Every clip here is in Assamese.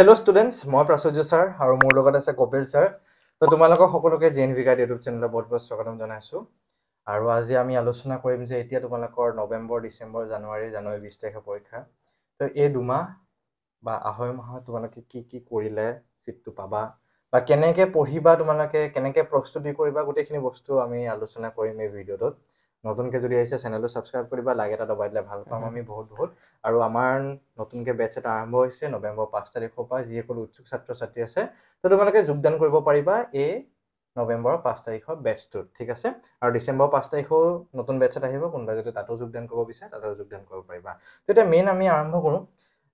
Hello students, মই প্ৰাচুৰ্য ছাৰ আৰু মোৰ লগত আছে কপিল ছাৰ। তো তোমালোকক সকলোকে Jnv ইউটিউব চেনেলত বহুত স্বাগতম জনাইছো। আৰু আজি আমি আলোচনা কৰিম যে এতিয়া তোমালোকৰ নৱেম্বৰ, ডিচেম্বৰ, জানুৱাৰী 20 তাৰিখে পৰীক্ষা। তো এই দুমাহ বা আঢ়ৈ মাহত তোমালোকে কি কৰিলে চিটটো পাবা বা কেনেকৈ পঢ়িবা, তোমালোকে কেনেকৈ প্ৰস্তুতি কৰিবা, গোটেইখিনি বস্তু আমি আলোচনা কৰিম এই ভিডিঅ'টোত। নতুনকৈ যদি আহিছে চেনেলটো সাবস্ক্ৰাইব কৰিবা, লাইক এটা দবাই দিলে ভাল পাম আমি বহুত। আৰু আমাৰ নতুনকৈ বেটচ এটা আৰম্ভ হৈছে নৱেম্বৰ 5 তাৰিখৰ পৰা। যিসকল উৎসুক ছাত্ৰ-ছাত্ৰী আছে তো তোমালোকে যোগদান কৰিব পাৰিবা এই নৱেম্বৰ 5 তাৰিখৰ বেটচটোত, ঠিক আছে। আৰু ডিচেম্বৰ 5 তাৰিখেও নতুন বেটচ এটা আহিব, কোনোবাই যদি তাতো যোগদান কৰিব বিচাৰে তাতো যোগদান কৰিব পাৰিবা। তো এতিয়া মেইন আমি আৰম্ভ কৰোঁ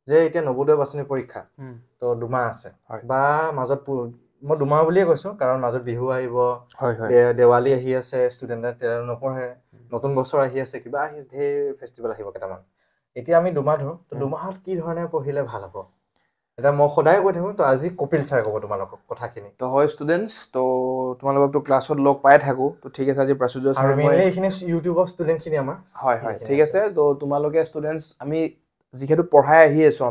যে এতিয়া নৱোদয় বাছনি পৰীক্ষা তো দুমাহ আছে বা মাজত মই দুমাহ বুলিয়ে কৈছোঁ কাৰণ মাজত বিহু আহিব, দেৱালী আহি আছে, ষ্টুডেণ্টে নপঢ়ে, নতুন বছৰ আহি আছে, কিবা আহি ঢেৰ ফেষ্টিভেল আহিব কেইটামান। এতিয়া আমি দুমাহ ধৰোঁ, তো দুমাহত কি ধৰণে পঢ়িলে ভাল হ'ব এটা মই সদায় কৈ থাকোঁ। তো আজি কপিল ছাৰে ক'ব তোমালোকক কথাখিনি। তো হয় ষ্টুডেণ্টছ, তো তোমালোকক তো ক্লাছত লগ পাই থাকোঁ। তো ঠিক আছে, আজি প্ৰাচুৰ্য ছাৰ আৰু মেইনলি এইখিনি ইউটিউবৰ ষ্টুডেণ্টখিনি আমাৰ হয় ঠিক আছে। তো তোমালোকে ষ্টুডেণ্টছ, আমি যিহেতু পঢ়াই আহি আছোঁ,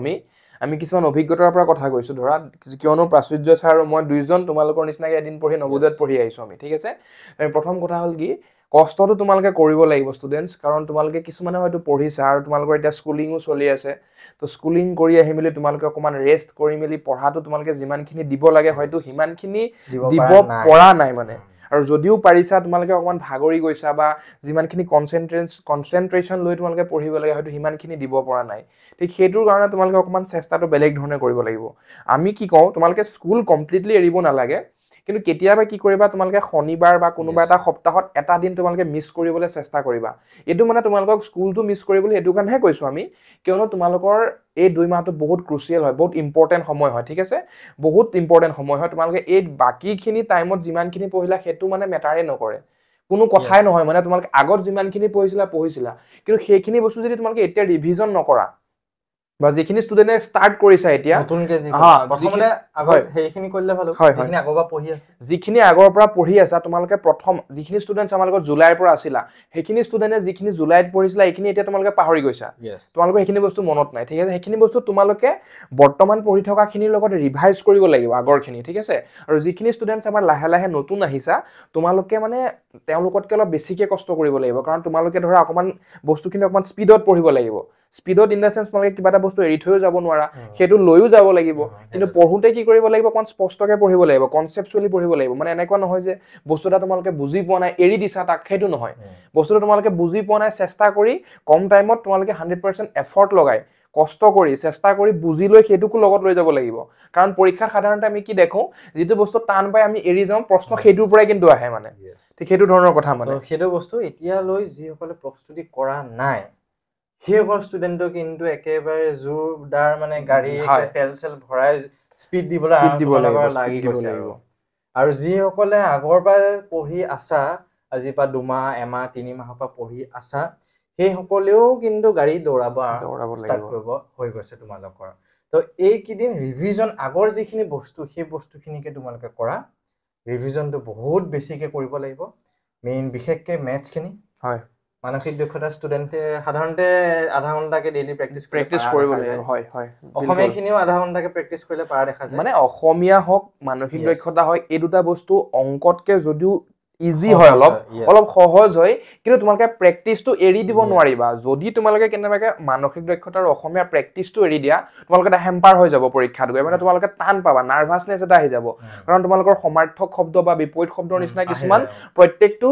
আমি কিছুমান অভিজ্ঞতাৰ পৰা কথা কৈছোঁ। ধৰা কিয়নো প্ৰাচুৰ্য ছাৰ আৰু মই দুইজন তোমালোকৰ নিচিনাকৈ এদিন পঢ়ি নৱোদয়ত পঢ়ি আহিছোঁ আমি, ঠিক আছে। প্ৰথম কথা হ'ল কি, কষ্টটো তোমালোকে কৰিব লাগিব ষ্টুডেণ্টছ, কাৰণ তোমালোকে কিছুমানে হয়তো পঢ়িছা আৰু তোমালোকৰ এতিয়া স্কুলিঙো চলি আছে। তো স্কুলিং কৰি আহি মেলি তোমালোকে অকণমান ৰেষ্ট কৰি মেলি পঢ়াটো তোমালোকে যিমানখিনি দিব লাগে হয়তো সিমানখিনি দিব পৰা নাই মানে। আৰু যদিও পাৰিছা তোমালোকে অকণমান ভাগৰি গৈছা বা যিমানখিনি কনচেনট্ৰেশ্যন লৈ তোমালোকে পঢ়িব লাগে হয়তো সিমানখিনি দিব পৰা নাই। ঠিক সেইটোৰ কাৰণে তোমালোকে অকণমান চেষ্টাটো বেলেগ ধৰণে কৰিব লাগিব। আমি কি কওঁ, তোমালোকে স্কুল কমপ্লিটলি এৰিব নালাগে, কিন্তু কেতিয়াবা কি কৰিবা, তোমালোকে শনিবাৰ বা কোনোবা এটা সপ্তাহত এটা দিন তোমালোকে মিছ কৰিবলৈ চেষ্টা কৰিবা। এইটো মানে তোমালোকক স্কুলটো মিছ কৰিবলৈ এইটো কাৰণেহে কৈছোঁ আমি, কিয়নো তোমালোকৰ এই 2 মাহটো বহুত ক্ৰুচিয়েল হয়, বহুত ইম্পৰ্টেণ্ট সময় হয়, ঠিক আছে। বহুত ইম্পৰ্টেণ্ট সময় হয়। তোমালোকে এই বাকীখিনি টাইমত যিমানখিনি পঢ়িলা সেইটো মানে মেটাৰে নকৰে, কোনো কথাই নহয় মানে। তোমালোকে আগত যিমানখিনি পঢ়িছিলা, কিন্তু সেইখিনি বস্তু যদি তোমালোকে এতিয়া ৰিভিজন নকৰা বা যিখিনি ষ্টুডেণ্টে ষ্টাৰ্ট কৰিছা এতিয়া যিখিনি আগৰ পৰা পঢ়ি আছা, তোমালোকে প্ৰথম যিখিনি ষ্টুডেণ্টছ আমাৰ লগত জুলাইৰ পৰা আছিলা, সেইখিনি ষ্টুডেণ্টে যিখিনি জুলাইত পঢ়িছিলা এইখিনি এতিয়া তোমালোকে পাহৰি গৈছা, তোমালোকৰ সেইখিনি বস্তু মনত নাই, ঠিক আছে। সেইখিনি বস্তু তোমালোকে বৰ্তমান পঢ়ি থকাখিনিৰ লগত ৰিভাইজ কৰিব লাগিব আগৰখিনি, ঠিক আছে। আৰু যিখিনি ষ্টুডেণ্টছ আমাৰ লাহে লাহে নতুন আহিছা, তোমালোকে মানে তেওঁলোকতকৈ অলপ বেছিকৈ কষ্ট কৰিব লাগিব, কাৰণ তোমালোকে ধৰা অকণমান বস্তুখিনি অকণমান স্পীডত পঢ়িব লাগিব। স্পীডত ইন দ্য চেন্স তোমালোকে কিবা এটা বস্তু এৰি থৈও যাব নোৱাৰা, সেইটো লৈও যাব লাগিব। কিন্তু পঢ়োঁতে কি কৰিব লাগিব, অকণমান স্পষ্টকৈ পঢ়িব লাগিব, কনচেপচুৱেলি পঢ়িব লাগিব। মানে এনেকুৱা নহয় যে বস্তু এটা তোমালোকে বুজি পোৱা নাই এৰি দিছা তাক, সেইটো নহয়। বস্তুটো তোমালোকে বুজি পোৱা নাই, চেষ্টা কৰি কম টাইমত তোমালোকে 100% এফৰ্ট লগাই কষ্ট কৰি চেষ্টা কৰি বুজি লৈ সেইটোকো লগত লৈ যাব লাগিব। কাৰণ পৰীক্ষাত সাধাৰণতে আমি কি দেখোঁ, যিটো বস্তু টান পাই আমি এৰি যাওঁ, প্ৰশ্ন সেইটোৰ পৰাই কিন্তু আহে মানে। ঠিক সেইটো ধৰণৰ কথা মানে। সেইটো বস্তু এতিয়ালৈ যিসকলে প্ৰস্তুতি কৰা নাই সেইসকল ষ্টুডেণ্টক কিন্তু একেবাৰে জোৰদাৰ মানে গাড়ী তেল চেল ভৰাই স্পীড দিবলৈ লাগি গৈছে। আৰু যিসকলে আগৰ পৰা পঢ়ি আছা, আজিৰ পৰা 2 মাহ, 1 মাহ, 3 মাহৰ পৰা পঢ়ি আছা, সেইসকলেও কিন্তু গাড়ী দৌৰাব ষ্টাৰ্ট কৰিব হৈ গৈছে তোমালোকৰ। তো এইকেইদিন ৰিভিজন, আগৰ যিখিনি বস্তু সেই বস্তুখিনিকে তোমালোকে কৰা, ৰিভিজনটো বহুত বেছিকৈ কৰিব লাগিব। মেইন বিশেষকৈ মেথছখিনি, হয়, মানসিক দক্ষতা ষ্টুডেণ্টে সাধাৰণতে আধা ঘণ্টাকৈ ডেইলি প্ৰেক্টিছ কৰিব লাগিব। হয় হয়, অসমীয়াখিনিও আধা ঘণ্টাকৈ প্ৰেক্টিছ কৰিলে পাৰা দেখা যায়। মানে অসমীয়া হওক, মানসিক দক্ষতা হয়, এই দুটা বস্তু অংকতকৈ যদিও ইজি হয়, অলপ সহজ হয়, কিন্তু তোমালোকে প্ৰেক্টিছটো এৰি দিব নোৱাৰিবা। যদি তোমালোকে কেনেবাকৈ মানসিক দক্ষতা আৰু অসমীয়া প্ৰেক্টিছটো এৰি দিয়া, তোমালোকে এটা হেম্পাৰ হৈ যাব পৰীক্ষাত গৈ, মানে তোমালোকে টান পাবা, নাৰ্ভাছনেছ এটা আহি যাব। কাৰণ তোমালোকৰ সমাৰ্থক শব্দ বা বিপৰীত শব্দৰ নিচিনা কিছুমান প্ৰত্যেকটো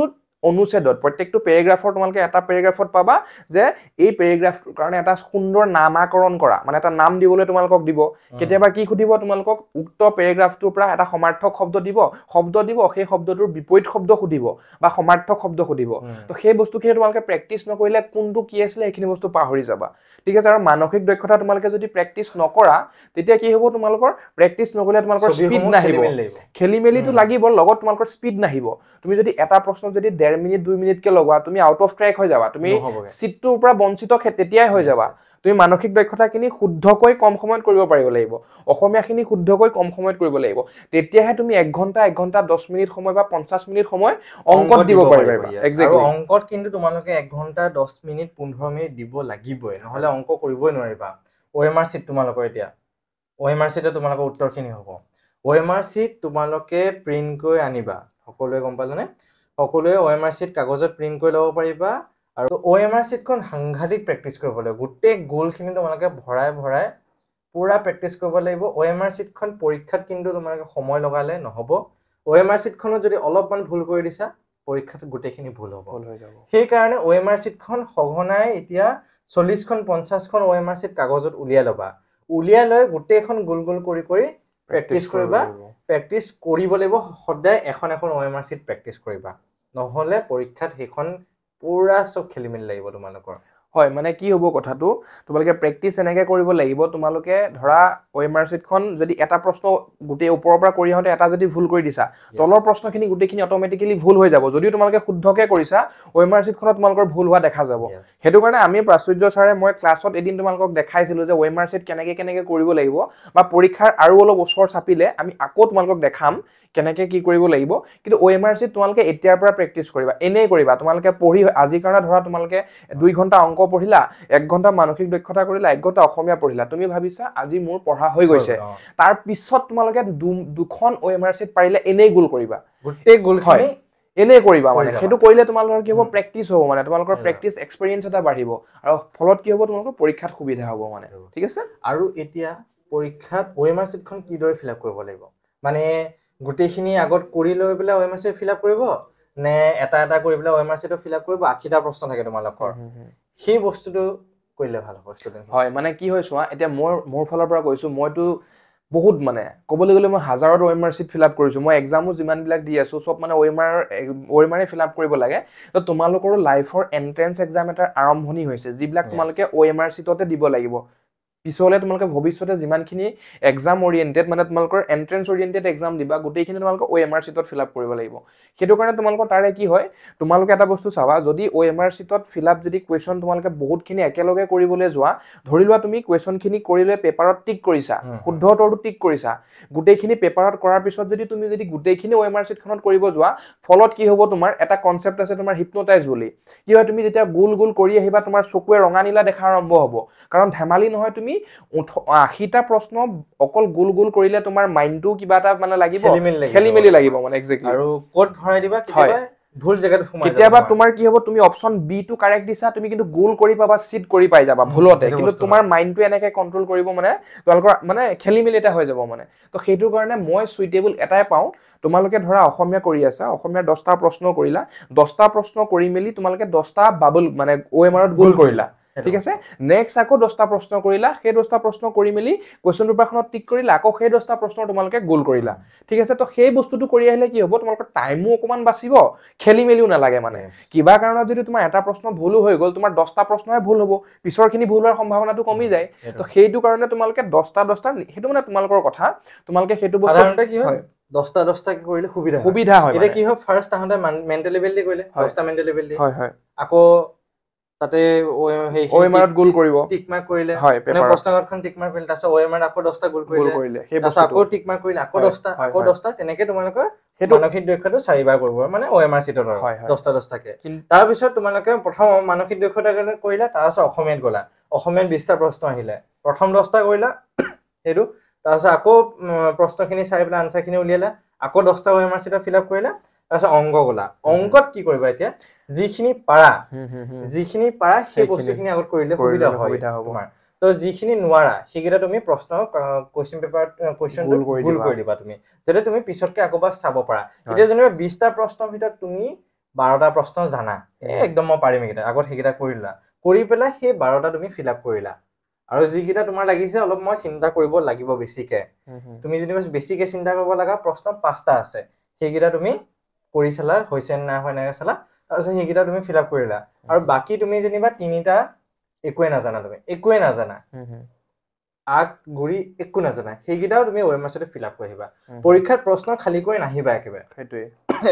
অনুচ্ছেদত, প্ৰত্যেকটো পেৰেগ্ৰাফৰ তোমালোকে এটা পেৰেগ্ৰাফত পাবা যে এই পেৰেগ্ৰাফটোৰ কাৰণে এটা সুন্দৰ নামাকৰণ কৰা, মানে এটা নাম দিবলৈ তোমালোকক দিব। কেতিয়াবা কি সুধিব তোমালোকক, উক্ত পেৰেগ্ৰাফটোৰ পৰা এটা সমাৰ্থক শব্দ দিব, সেই শব্দটোৰ বিপৰীত শব্দ সুধিব বা সমাৰ্থক শব্দ সুধিব। তো সেই বস্তুখিনি তোমালোকে প্ৰেক্টিছ নকৰিলে কোনটো কি আছিলে সেইখিনি বস্তু পাহৰি যাবা, ঠিক আছে। আৰু মানসিক দক্ষতা তোমালোকে যদি প্ৰেক্টিছ নকৰা, তেতিয়া কি হ'ব, তোমালোকৰ প্ৰেক্টিছ নকৰিলে তোমালোকৰ স্পীড নাহিব, খেলি মেলিটো লাগিব, লগত তোমালোকৰ স্পীড নাহিব। তুমি যদি এটা প্ৰশ্ন যদি 1.5 মিনিট 2 মিনিটকৈ লগোৱা, তুমি আউট অফ ট্ৰেক হৈ যাবা, তুমি চিটটোৰ পৰা বঞ্চিত তেতিয়াই হৈ যাবা। তুমি মানসিক দক্ষতাখিনি শুদ্ধকৈ কম সময়ত কৰিব পাৰিব লাগিব, অসমীয়াখিনি শুদ্ধকৈ কম সময়ত কৰিব লাগিব, তেতিয়াহে তুমি 1 ঘণ্টা 10 মিনিট সময় বা 50 মিনিট সময় অংকত দিব পাৰিবা। আৰু অংকত কিন্তু তোমালোকে 1 ঘণ্টা 10 মিনিট 15 মিনিট দিব লাগিবই, নহ'লে অংক কৰিবই নোৱাৰিবা। OMR চিট তোমালোকৰ এতিয়া OMR sheet তোমালোকৰ উত্তৰখিনি হ'ব OMR sheet তোমালোকে প্ৰিন্ট কৰি আনিবা সকলোৱে গম পালানে সকলোৱে OMR sheet কাগজত প্ৰিন্ট কৰি ল'ব পাৰিবা আৰু OMR sheet খন সাংঘাতিক প্ৰেক্টিছ কৰিব লাগিব গোটেই গোলখিনি তোমালোকে ভৰাই ভৰাই পুৰা প্ৰেক্টিছ কৰিব লাগিব OMR sheet খন পৰীক্ষাত কিন্তু তোমালোকে সময় লগালে নহব OMR sheet খনত যদি অলপমান ভুল কৰি দিছা পৰীক্ষাত গোটেইখিনি ভুল হ'ব সেই কাৰণে OMR sheet খন সঘনাই এতিয়া 40 খন 50 খন OMR sheet কাগজত উলিয়াই লবা উলিয়াই লৈ গোটেইখন গোল গোল কৰি কৰি প্ৰেক্টিছ কৰিবা প্ৰেক্টিছ কৰিব লাগিব সদায় এখন এখন OMR sheet প্ৰেক্টিছ কৰিবা নহলে পৰীক্ষাত হেখন পুৰা সব খেলিমেলি লাগিব তোমালোকৰ হয় মানে কি হ'ব কথাটো তোমালোকে প্ৰেক্টিছ এনেকৈ কৰিব লাগিব তোমালোকে ধৰা OMR sheet খন যদি এটা প্ৰশ্ন গোটেই ওপৰৰ পৰা কৰি আহোঁতে এটা যদি ভুল কৰি দিছা তলৰ প্ৰশ্নখিনি গোটেইখিনি অটোমেটিক্যালি ভুল হৈ যাব যদি তোমালোকে শুদ্ধকে কৰিছা OMR sheet খনত তোমালোকৰ ভুল হোৱা দেখা যাব হেতু কাৰণে আমি প্ৰাচুৰ্য ছাৰে মই ক্লাছত এদিন তোমালোকক দেখাইছিলো যে OMR sheet কেনেকৈ কৰিব লাগিব বা পৰীক্ষাৰ আৰু অলপ ওচৰ চাপিলে আমি আকৌ তোমালোকক দেখাম কেনেকৈ কি কৰিব লাগিব কিন্তু OMR sheet তোমালোকে এতিয়াৰ পৰা প্ৰেক্টিছ কৰিবা এনেই কৰিবা তোমালোকে পঢ়ি আজি কাৰণে ধৰা তোমালোকে 2 ঘণ্টা অংক পঢ়িলা 1 ঘণ্টা মানসিক দক্ষতা কৰিলা 1 ঘণ্টা অসমীয়া পঢ়িলা তুমি ভাবিছা আজি মোৰ পঢ়া হৈ গৈছে তাৰ পিছত তোমালোকে দুখন OMR sheet পাৰিলে এনেই গোল কৰিবা গোটেই গোলখিনি এনেই কৰিবা মানে হেতু কৰিলে তোমালোকৰ কি হ'ব প্ৰেক্টিছ হ'ব মানে তোমালোকৰ প্ৰেক্টিছ এক্সপেৰিয়েন্স এটা বাঢ়িব আৰু ফলত কি হ'ব তোমালোকৰ পৰীক্ষাত সুবিধা হ'ব মানে ঠিক আছে আৰু এতিয়া পৰীক্ষাত OMR sheet খন কিদৰে ফিলআপ কৰিব লাগিব মানে গোটেইখিনি আগত কৰি লৈ পেলাই OMR sheet ফিলআপ কৰিব নে এটা এটা কৰি পেলাই OMR sheet ফিলআপ কৰিব 80টা প্ৰশ্ন থাকে তোমালোকৰ সেই বস্তুটো কৰিলে ভাল হ'ব ষ্টুডেন্ট হয় মানে কি হয় চোৱা এতিয়া মোৰ ফালৰ পৰা কৈছো মইতো বহুত মানে ক'বলৈ গ'লে মই হাজাৰত OMR sheet ফিলআপ কৰিছো মই এক্সামো যিমান বিলাক দি আছো সব মানে OMR ফিলআপ কৰিব লাগে তো তোমালোকৰ লাইফৰ এন্ট্ৰেন্স এক্সাম এটা আৰম্ভণি হৈছে যিবিলাক তোমালোকে OMR sheetতে দিব লাগিব পিছলে তোমালোকে ভৱিষ্যতে যিমানখিনি এক্সাম ওৰিয়েন্টেড মানে তোমালোকৰ এন্ট্ৰেন্স ওৰিয়েন্টেড এক্সাম দিবা গোটেইখিনি তোমালোকে OMR sheetত ফিলআপ কৰিব লাগিব হেতু কাৰণে তোমালোকৰ তাৰে কি হয় তোমালোকে এটা বস্তু চাবা যদি OMR sheetত ফিলআপ যদি কোৱেশ্চন তোমালোকে বহুতখিনি একেলগে কৰিবলৈ যোৱা ধৰি লোৱা তুমি কোৱেশ্চনখিনি কৰিলে পেপাৰত টিক কৰিছা শুদ্ধ উত্তৰটো টিক কৰিছা গোটেইখিনি পেপাৰত কৰাৰ পিছত যদি তুমি গোটেইখিনি OMR sheet খনত কৰিব যোৱা ফলত কি হ'ব তোমাৰ এটা কনসেপ্ট আছে তোমাৰ হিপনোটাইজ বুলি কি হয় তুমি যেতিয়া গোল গোল কৰি আহিবা তোমাৰ চকুৱে ৰঙা নীলা দেখা আৰম্ভ হ'ব কাৰণ ধেমালি নহয় তুমি 80টা প্ৰশ্ন অকল গোল গোল কৰিলে তোমাৰ মাইন্ডটো কিবা এটা মানে লাগিব খেলিমেলি লাগিব মানে এক্স্যাক্টলি আৰু কোড ভৰাই দিবা কিবা ভুল জায়গাত সোমাই যাব কেতিয়াবা তোমাৰ কি হ'ব তুমি অপচন বি টো কাৰেক্ট দিছা তুমি কিন্তু গোল কৰি পাবা সিট কৰি পাই যাবা ভুলতে কিন্তু তোমাৰ মাইন্ডটো এনেকৈ কন্ট্ৰোল কৰিব মানে তোমালোকৰ মানে খেলিমেলি এটা হৈ যাব মানে তো সেইটো কাৰণে মই সুইটেবল এটাই পাওঁ তোমালোকে ধৰা অসমীয়া কৰি আছা অসমীয়া 10টা প্ৰশ্ন কৰিলা 10টা প্ৰশ্ন কৰি মেলি তোমালোকে 10টা বাবল মানে OMRত গোল কৰিলা ঠিক আছে নেক্সট আকৌ 10টা প্ৰশ্ন কৰিলা সেই 10টা প্ৰশ্ন কৰি মেলি কোৱেশ্চন পেপাৰখনত টিক কৰিলা আকৌ সেই 10টা প্ৰশ্ন তোমালোকে গোল কৰিলা ঠিক আছে তো সেই বস্তুটো কৰি আহিলে কি হ'ব তোমালোকৰ টাইমো অকমান বাচিব খেলিমেলিও নালাগে মানে কিবা কাৰণত যদি তোমাৰ এটা প্ৰশ্ন ভুলো হৈ গ'ল তোমাৰ 10টা প্ৰশ্নই ভুল হ'ব পিছৰখিনি ভুল হোৱাৰ সম্ভাৱনাটো কমি যায় তো সেইটো কাৰণে তোমালোকে 10টা সেইটো মানে তোমালোকৰ কথা তোমালোকে সেইটো বস্তু সাধাৰণতে কি হয় 10টা কি কৰিলে সুবিধা হয় এটা কি হয় ফাৰ্স্ট আহতে মেন্টাল লেভেল দি কৰিলে 10টা মেন্টাল লেভেল দি হয় আকৌ তাতে OMRত গোল কৰিব টিক মাৰ্ক কৰিলে মানে প্ৰশ্নকাকতখন টিক মাৰ্ক কৰিলে তাৰপিছত OMRত আকৌ 10টা গোল কৰিলে তাৰপিছত আকৌ টিক মাৰ্ক কৰিলে আকৌ 10টা তেনেকে তোমালোকে মানসিক দক্ষতাটো 4বাৰ কৰিব মানে OMR sheetত আৰু 10টাকে তাৰপিছত তোমালোকে প্ৰথম মানসিক দক্ষতা কৰিলা তাৰপিছত অসমীয়াত গলা অসমীয়াত 20টা প্ৰশ্ন আহিলে প্ৰথম 10টা কৰিলা হেতু তাৰপিছত আকৌ প্ৰশ্নখিনি চাই পেলাই আনসাৰখিনি উলিয়ালা আকৌ 10টা OMR sheetত ফিলআপ কৰিলা তাৰপিছত অংক গলা অংকত কি কৰিবা এতিয়া যিখিনি পাৰা সেই বস্তুখিনি আগত কৰিলে সুবিধা হয় তোমাৰ তো যিখিনি নোৱাৰা সেইকেইটা তুমি প্ৰশ্ন কোৱেশ্চন পেপাৰত কোৱেশ্চনটো গোল কৰি দিবা তুমি যেতে তুমি পিছতকে আকবাৰ চাব পাৰা এতিয়া যেনিবা 20টা প্ৰশ্নৰ ভিতৰত তুমি 12টা প্ৰশ্ন জানা একদম মই পাৰিম এইকেইটা আগত সেইকেইটা কৰিলা কৰি পেলাই সেই 12টা তুমি ফিলআপ কৰিলা আৰু যিকেইটা তোমাৰ লাগিছে অলপ মই চিন্তা কৰিব লাগিব বেছিকে তুমি যদি বেছিকে চিন্তা কৰিব লাগা প্ৰশ্ন 5টা আছে সেইকেইটা তুমি কৰি চালা হৈছে না হয় না চালা তাৰপিছত সেইকেইটা তুমি ফিলআপ কৰিলা আৰু বাকি তুমি যেনিবা 3টা একোৱে নাজানা আগ গুৰি একো নাজানা সেইকেইটাও তুমি OMR sheetত ফিলআপ কৰিবা পৰীক্ষাৰ প্ৰশ্ন খালি কৰি নাহিবা একেবাৰে সেইটোৱে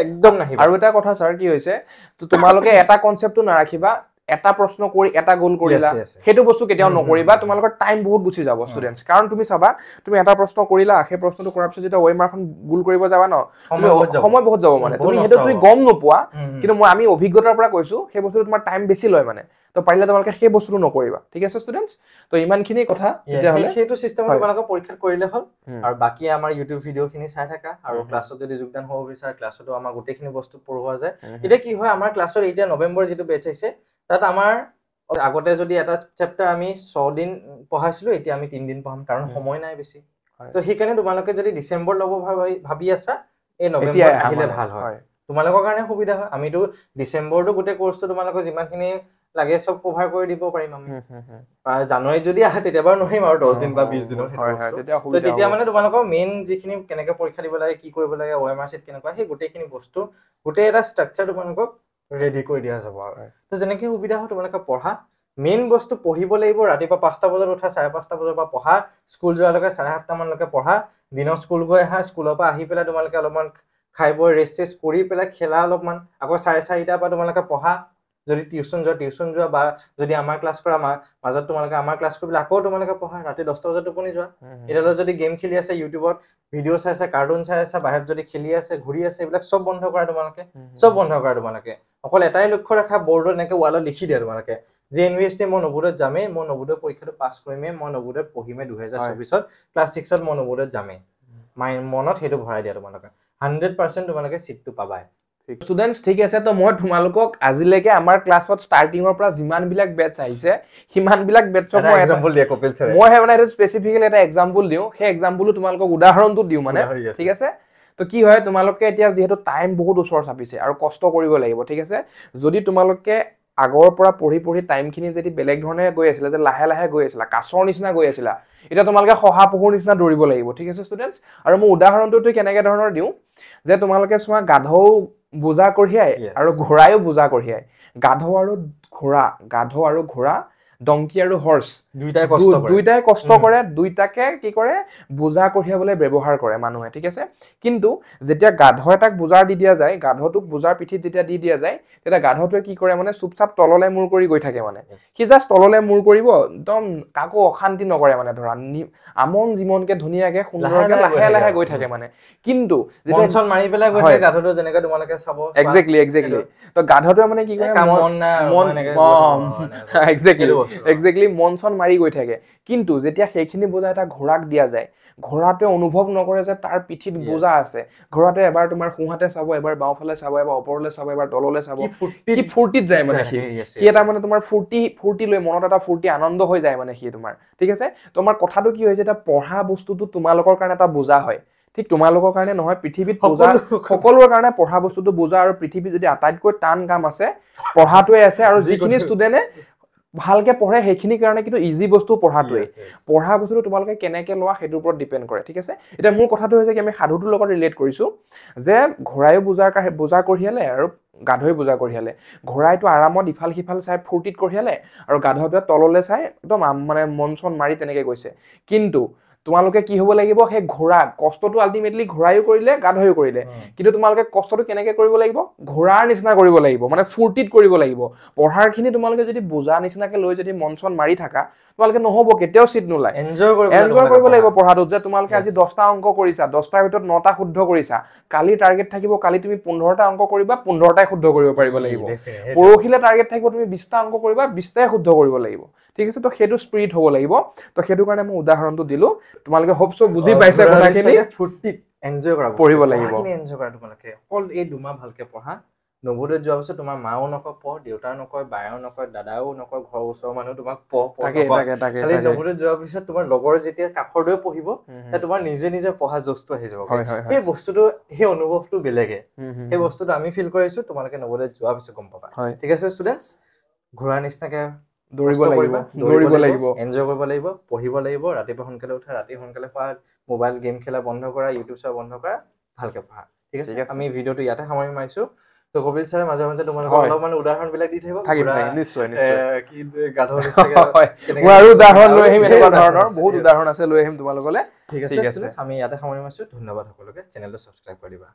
একদম নাহিবা আৰু এটা কথা স্যাৰ কি হৈছে তো তোমালোকে এটা কনসেপ্টটো নাৰাখিবা এটা প্ৰশ্ন কৰি এটা গোল কৰিলা সেইটো বস্তু কেতিয়াও নকৰিবা তোমালোকৰ টাইম বহুত গুচি যাব ষ্টুডেন্টস কাৰণ তুমি চাবা তুমি এটা প্ৰশ্ন কৰিলা সেই প্ৰশ্নটো কৰাৰ পিছত যেতিয়া ওএমআৰখন গোল কৰিব যাবা ন তুমি সময় বহুত যাব মানে তুমি হেতু তুমি গম নোপোৱা কিন্তু মই আমি অভিজ্ঞতাৰ পৰা কৈছো সেই বস্তুটো তোমাৰ টাইম বেছি লয় মানে তো পাৰিলে তোমালোকে সেই বস্তুটো নকৰিবা ঠিক আছে ষ্টুডেন্টস তো ইমানখিনি কথা তেতিয়া হলে সেইটো সিস্টেমত তোমালোকে পৰীক্ষা কৰিলে হ'ল আৰু বাকি আমাৰ ইউটিউব ভিডিওখিনি চাই থাকা আৰু ক্লাছত যদি যোগদান হ'ব বিচাৰা ক্লাছতো আমাৰ গোটেইখিনি বস্তু পঢ়োৱা যায় এটা কি হয় আমাৰ ক্লাছৰ এতিয়া নৱেম্বৰ যেটো বেচ আছে তাত আমাৰ আগতে যদি এটা চ্যাপ্টাৰ আমি 6 দিন পঢ়াইছিলো এতিয়া আমি 3 দিন পঢ়াম কাৰণ সময় নাই বেছি তো সেইকাৰণে তোমালোকে যদি ডিসেম্বৰ লব ভাবি আছা এই নৱেম্বৰ আহিলে ভাল হয় তোমালোকৰ কাৰণে সুবিধা হয় আমিতো ডিসেম্বৰটো গোটেই কোৰ্সটো তোমালোকৰ যিমানখিনি লাগে সব কভাৰ কৰি দিব পাৰিম আমি জানুৱাৰী যদি আহে তেতিয়া বাৰু নহইম আৰু 10 দিন বা 20 দিনৰ তো তেতিয়া মানে তোমালোকৰ মেইন যিখিনি কেনেকৈ পৰীক্ষা দিব লাগে কি কৰিব লাগে ওএমআৰ সেট কেনেকুৱা সেই গোটেইখিনি বস্তু গোটেই এটা স্ট্ৰাকচাৰ তোমালোকক ৰেডি কৰি দিয়া যাব আৰু তো যেনেকৈ সুবিধা হয় তোমালোকে পঢ়া মেইন বস্তু পঢ়িব লাগিব ৰাতিপুৱা 5টা বজাত উঠা 5:30টা বজাৰ পৰা পঢ়া স্কুল যোৱালৈকে 7:30টা মানলৈকে পঢ়া দিনৰ স্কুল গৈ আহা স্কুলৰ পৰা আহি পেলাই তোমালোকে অলপমান খাই বৈ ৰেষ্ট কৰি পেলাই খেলা অলপমান আকৌ 4:30টাৰ পৰা তোমালোকে পঢ়া যদি টিউশন যোৱা বা যদি আমাৰ ক্লাছ কৰা মাজত তোমালোকে আমাৰ ক্লাছ কৰিলে আকৌ তোমালোকে পঢ়া ৰাতি 10টা বজাত টোপনি যোৱা এটালৈ যদি গেম খেলি আছে ইউটিউবত ভিডিও চাই আছে কাৰ্টুন চাই আছে বাহিৰত যদি খেলি আছে ঘূৰি আছে এইবিলাক সব বন্ধ কৰা তোমালোকে সব বন্ধ কৰা তোমালোকে অকল এটাই লক্ষ্য ৰাখা বৰ্ডত এনেকে ওয়ালত লিখি দিয়া তোমালোকে যে ইউনিভাৰ্সিটি মই নবোদয়ত যামে মই নবোদয় পৰীক্ষাটো পাছ কৰিমে মই নবোদয়ত পঢ়িমে 2024ত ক্লাছ 6ত মই নবোদয়ত যামে মনত হেতু ভৰাই দিয়া তোমালোকে 100% তোমালোকে সিটটো পাবাই ষ্টুডেন্টস ঠিক আছে তো মই তোমালোকক আজিলৈকে আমাৰ ক্লাছত ষ্টাৰ্টিংৰ পৰা যিমান বিলাক বেচ আহিছে সিমান বিলাক বেচক মই এক্সাম্পল দিয়া কপিল স্যাৰ মই মানে এটা স্পেসিফিক্যালি এটা এক্সাম্পল দিও সেই এক্সাম্পলটো তোমালোকক উদাহৰণটো দিও মানে ঠিক আছে তো কি হয় তোমালোকে এতিয়া যেহেতু টাইম বহুত ওচৰ চাপিছে আৰু কষ্ট কৰিব লাগিব ঠিক আছে যদি তোমালোকে আগৰ পৰা পঢ়ি টাইমখিনি যদি বেলেগ ধৰণে গৈ আছিল যে লাহে লাহে গৈ আছিল কাছৰ নিচিনা গৈ আছিল এটা তোমালোকে সহাপহুৰ নিচিনা দৌৰিব লাগিব ঠিক আছে ষ্টুডেন্টস আৰু মই উদাহৰণটো কেনেকৈ ধৰণৰ দিও যে তোমালোকে চোৱা গাধও বুজা কঢ়িয়াই আৰু ঘোঁৰায়ো বুজা কঢ়িয়াই গাধ আৰু ঘোঁৰা ডংকি আৰু হৰ্স দুইটাই কষ্ট কৰে দুইটাকে কি কৰে বুজা কঢ়িয়াবলৈ ব্যৱহাৰ কৰে মানুহে ঠিক আছে কিন্তু যেতিয়া গাধ এটাক বুজাৰ দি দিয়া যায় গাধটোক বুজাৰ পিঠিত যেতিয়া দি দিয়া যায় তেতিয়া গাধটোৱে কি কৰে মানে চুপচাপ তললে মূৰ কৰি গৈ থাকে মানে কি জাস্ট তললে মূৰ কৰিব একদম কাকো অশান্তি নকৰে মানে ধৰা আমন জিমনকে ধুনীয়াকে সুন্দৰকে লাহে লাহে গৈ থাকে মানে কিন্তু যেতিয়া মনচন মাৰি পেলাই গৈ থাকে গাধটো যেনেকৈ তোমালোকে চাব এক্স্যাক্টলি তো গাধটোৱে মানে কি কৰে এক্স্যাক্টলি মনচন মাৰি গৈ থাকে কিন্তু যেতিয়া সেইখিনি বোজা এটা ঘোঁৰাক দিয়া যায় ঘোঁৰাটোৱে অনুভৱ নকৰে যে তাৰ পিঠিত বোজা আছে ঘোঁৰাটোৱে এবাৰ তোমাৰ সোঁহাতে চাব এবাৰ বাওঁফালে চাব এবাৰ ওপৰলৈ চাব এবাৰ তললৈ চাব কি ফুৰ্তিত যায় মানে কি এটা মানে তোমাৰ ফুৰ্তি লৈ মনত এটা ফুৰ্তি আনন্দ হৈ যায় মানে কি তোমাৰ ঠিক আছে তোমাৰ কথাটো কি হৈছে এটা পঢ়া বস্তুটো তোমালোকৰ কাৰণে এটা বোজা হয় ঠিক তোমালোকৰ কাৰণে নহয় পৃথিৱীত বোজা সকলোৰ কাৰণে পঢ়া বস্তুটো বোজা আৰু পৃথিৱীত যদি আটাইতকৈ টান কাম আছে পঢ়াটোৱে আছে আৰু যিখিনি ষ্টুডেন্টে ভালকে পঢ়ে সেইখিনি কাৰণে কিন্তু ইজি বস্তু পঢ়াটোৱে পঢ়া বস্তুটো তোমালোকে কেনেকৈ লোৱা সেইটোৰ ওপৰত ডিপেন্ড কৰে ঠিক আছে এটা মোৰ কথাটো হৈছে কি আমি সাধুটোৰ লগত ৰিলেট কৰিছো যে ঘোঁৰায়ো বুজা কঢ়িয়ালে আৰু গাধই বুজা কঢ়িয়ালে ঘোঁৰাইটো আৰামত ইফাল সিফাল চাই ফূৰ্তিত কঢ়িয়ালে আৰু গাধটোৱে তললৈ চাই একদম মানে মনচন মাৰি তেনেকৈ গৈছে কিন্তু তোমালোকে কি হ'ব লাগিব সেই ঘোঁৰা কষ্টটো আলটিমেটলি ঘোঁৰায়ো কৰিলে গাধয়ো কৰিলে কিন্তু তোমালোকে কষ্টটো কেনেকৈ কৰিব লাগিব ঘোঁৰাৰ নিচিনা কৰিব লাগিব মানে ফূৰ্তিত কৰিব লাগিব পঢ়াৰখিনি তোমালোকে যদি বুজা নিচিনাকৈ লৈ যদি মনচন মাৰি থাকা তোমালোকে নহ'ব কেতিয়াও চিট নোলায় এনজয় কৰিব লাগিব পঢ়াটোত যে তোমালোকে আজি 10টা অংক কৰিছা 10টাৰ ভিতৰত 9টা শুদ্ধ কৰিছা কালি টাৰ্গেট থাকিব কালি তুমি 15টা অংক কৰিবা 15টাই শুদ্ধ কৰিব পাৰিব লাগিব পৰহিলে টাৰ্গেট থাকিব তুমি 20টা অংক কৰিবা 20টাই শুদ্ধ কৰিব লাগিব ঠিক আছে তো সেইটো স্পিৰিট হ'ব লাগিব তো সেইটো কাৰণে মই উদাহৰণটো দিলো তোমালোকে হোপছো বুজি পাইছে কথাখিনি ফুৰ্তিত এনজয় কৰা পঢ়িব লাগিব এনজয় কৰা তোমালোকে অকল এই দুমাহ ভালকে পঢ়া নবোদয়ত যোৱাৰ পিছত তোমাৰ মাও নকয় পঢ় দেউতাও নকয় বায়েও নকয় দাদাও নকয় ঘৰৰ ওচৰৰ মানুহ তোমাক পঢ় খালি নবোদয়ত যোৱাৰ পিছত তোমাৰ লগৰ যেতিয়া কাষৰ দৰে পঢ়িব তোমাৰ নিজে পঢ়া জোচটো আহি যাব সেই বস্তুটো সেই অনুভৱটো বেলেগে সেই বস্তুটো আমি ফিল কৰিছো তোমালোকে নবোদয়ত যোৱাৰ পিছত গম পাবা ঠিক আছে ষ্টুডেন্টস ঘোঁৰা নিচিনাকে দৌৰিব লাগিব এনজয় কৰিব লাগিব পঢ়িব লাগিব ৰাতিপুৱা সোনকালে উঠা ৰাতি সোনকালে শুৱা মোবাইল গেম খেলা বন্ধ কৰা ইউটিউব চোৱা বন্ধ কৰা ভালকে পঢ়া ঠিক আছে আমি ভিডিওটো ইয়াতে সামৰি মাৰিছো তো কপিল স্যাৰে মাজে মাজে তোমালোকক অলপমান উদাহৰণ বিলাক দি থাকিব নিশ্চয় কি গাধৰ নিচিনা মই আৰু উদাহৰণ লৈ আহিম এনেকুৱা ধৰণৰ বহুত উদাহৰণ আছে লৈ আহিম তোমালোকলে ঠিক আছে আমি ইয়াতে সামৰি মাৰিছো ধন্যবাদ সকলোকে চেনেলটো সাবস্ক্ৰাইব কৰি দিবা